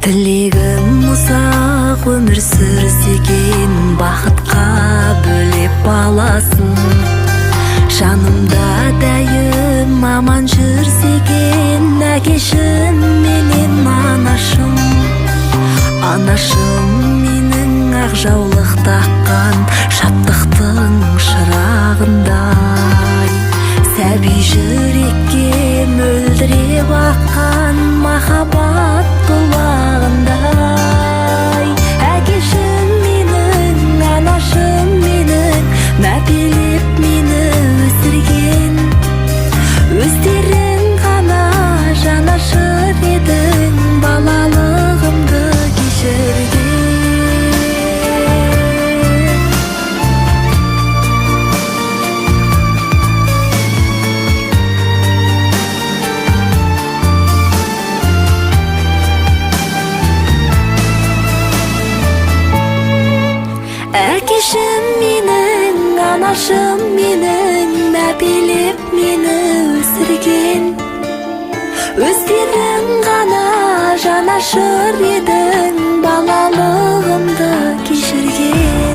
Тілегім ұзақ өмір сүрсеген, бақытқа бөлеп баласын. Жанымда дәйім аман жүрсеген, әкешім менен анашым. Анашым менің ақ жаулық таққан, шаттықтың шырағындай. Сәби жүрекке мөлдіре баққан, махаббат бұлағындай. Әкешім менің, анашым менің, мәпелеп мені өсірген. Өздерің ғана жанашыр едің, балалығымды кешірген. Әкешім менің, анашым менің, мәпелеп мені өсірген. Өздерің ғана жанашыр едің, балалығымды